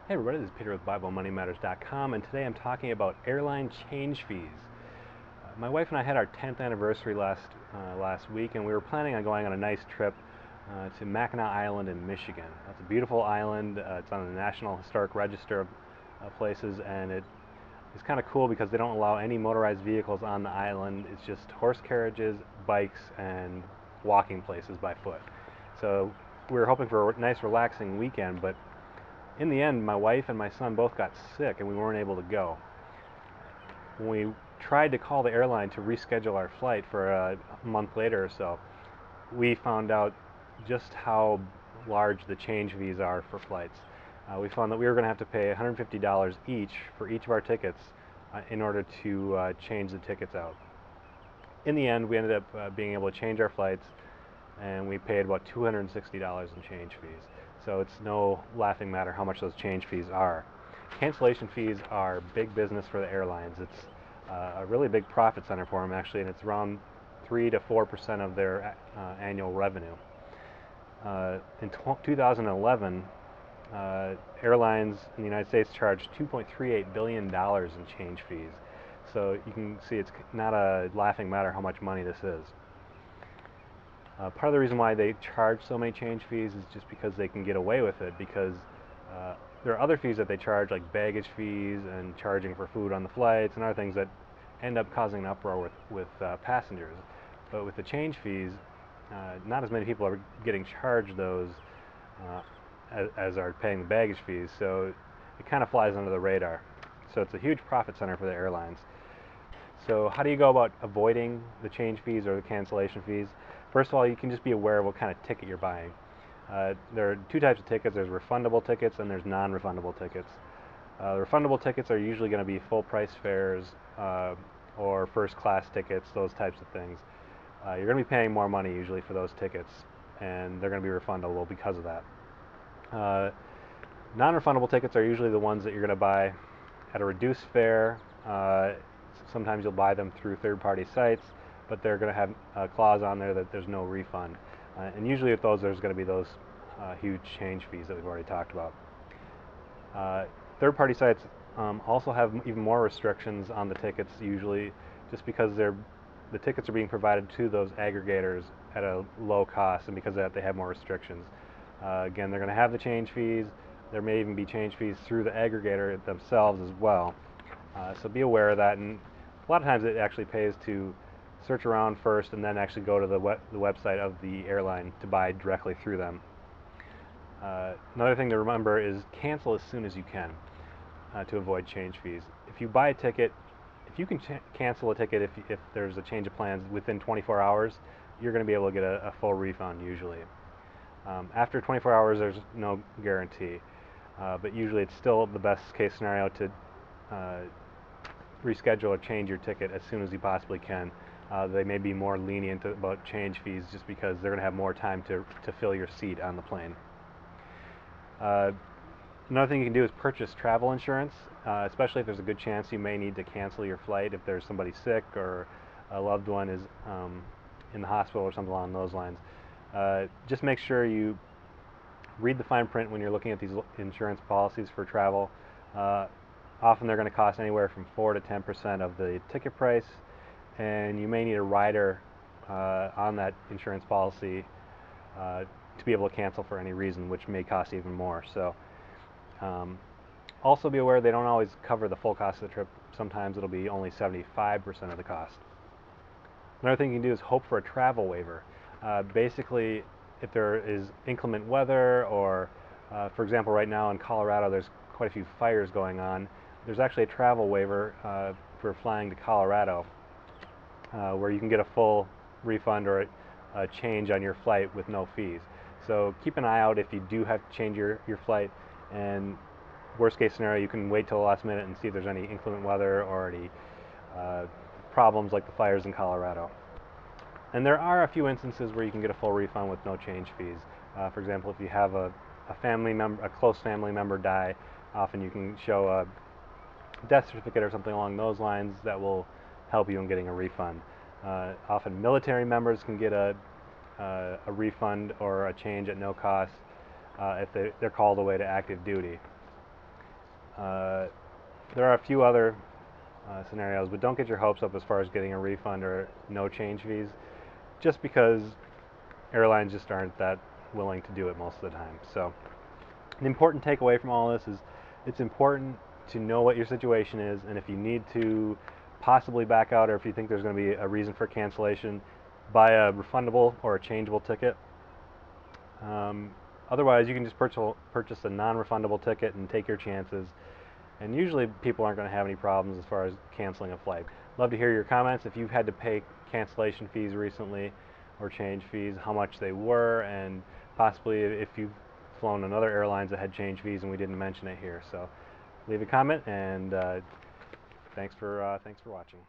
Hey everybody, this is Peter with BibleMoneyMatters.com, and today I'm talking about airline change fees. My wife and I had our 10th anniversary last week, and we were planning on going on a nice trip to Mackinac Island in Michigan. It's a beautiful island. It's on the National Historic Register of places, and it is kind of cool because they don't allow any motorized vehicles on the island. It's just horse carriages, bikes, and walking places by foot. So we were hoping for a nice, relaxing weekend, but in the end, my wife and my son both got sick and we weren't able to go. When we tried to call the airline to reschedule our flight for a month later or so, we found out just how large the change fees are for flights. We found that we were going to have to pay $150 each for each of our tickets in order to change the tickets out. In the end, we ended up being able to change our flights, and we paid about $260 in change fees. So it's no laughing matter how much those change fees are. Cancellation fees are big business for the airlines. It's a really big profit center for them, actually, and it's around 3 to 4% of their annual revenue. In 2011, airlines in the United States charged $2.38 billion in change fees. So you can see it's not a laughing matter how much money this is. Part of the reason why they charge so many change fees is just because they can get away with it, because there are other fees that they charge, like baggage fees and charging for food on the flights and other things that end up causing an uproar with passengers. But with the change fees, not as many people are getting charged those as are paying the baggage fees, so it kind of flies under the radar. So it's a huge profit center for the airlines. So how do you go about avoiding the change fees or the cancellation fees? First of all, you can just be aware of what kind of ticket you're buying. There are two types of tickets. There's refundable tickets and there's non-refundable tickets. Refundable tickets are usually going to be full price fares or first class tickets, those types of things. You're going to be paying more money usually for those tickets, and they're going to be refundable because of that. Non-refundable tickets are usually the ones that you're going to buy at a reduced fare. Sometimes you'll buy them through third-party sites, but they're going to have a clause on there that there's no refund. And usually with those, there's going to be those huge change fees that we've already talked about. Third-party sites also have even more restrictions on the tickets usually, just because the tickets are being provided to those aggregators at a low cost, and because of that, they have more restrictions. Again, they're going to have the change fees. There may even be change fees through the aggregator themselves as well. So be aware of that, and a lot of times it actually pays to search around first and then actually go to the website of the airline to buy directly through them. Another thing to remember is cancel as soon as you can to avoid change fees. If you buy a ticket, if you can cancel a ticket if there's a change of plans within 24 hours, you're going to be able to get a full refund usually. After 24 hours, there's no guarantee, but usually it's still the best case scenario to reschedule or change your ticket as soon as you possibly can. They may be more lenient about change fees just because they're going to have more time to fill your seat on the plane. Another thing you can do is purchase travel insurance, especially if there's a good chance you may need to cancel your flight if there's somebody sick or a loved one is in the hospital or something along those lines. Just make sure you read the fine print when you're looking at these insurance policies for travel. Often they're going to cost anywhere from 4 to 10% of the ticket price, and you may need a rider on that insurance policy to be able to cancel for any reason, which may cost even more. So also be aware they don't always cover the full cost of the trip. Sometimes it'll be only 75% of the cost. Another thing you can do is hope for a travel waiver. Basically, if there is inclement weather or, for example, right now in Colorado there's quite a few fires going on, there's actually a travel waiver for flying to Colorado where you can get a full refund or a change on your flight with no fees. So keep an eye out if you do have to change your flight, and worst case scenario, you can wait till the last minute and see if there's any inclement weather or any problems like the fires in Colorado. And there are a few instances where you can get a full refund with no change fees. For example, if you have a family member, a close family member die, often you can show a death certificate or something along those lines that will help you in getting a refund. Often military members can get a refund or a change at no cost if they're called away to active duty. There are a few other scenarios, but don't get your hopes up as far as getting a refund or no change fees, just because airlines just aren't that willing to do it most of the time. So the important takeaway from all this is it's important to know what your situation is, and if you need to possibly back out, or if you think there's going to be a reason for cancellation, buy a refundable or a changeable ticket. Otherwise, you can just purchase a non-refundable ticket and take your chances. And usually people aren't going to have any problems as far as canceling a flight. Love to hear your comments. If you've had to pay cancellation fees recently or change fees, how much they were, and possibly if you've flown on other airlines that had change fees and we didn't mention it here. So leave a comment, and thanks for watching.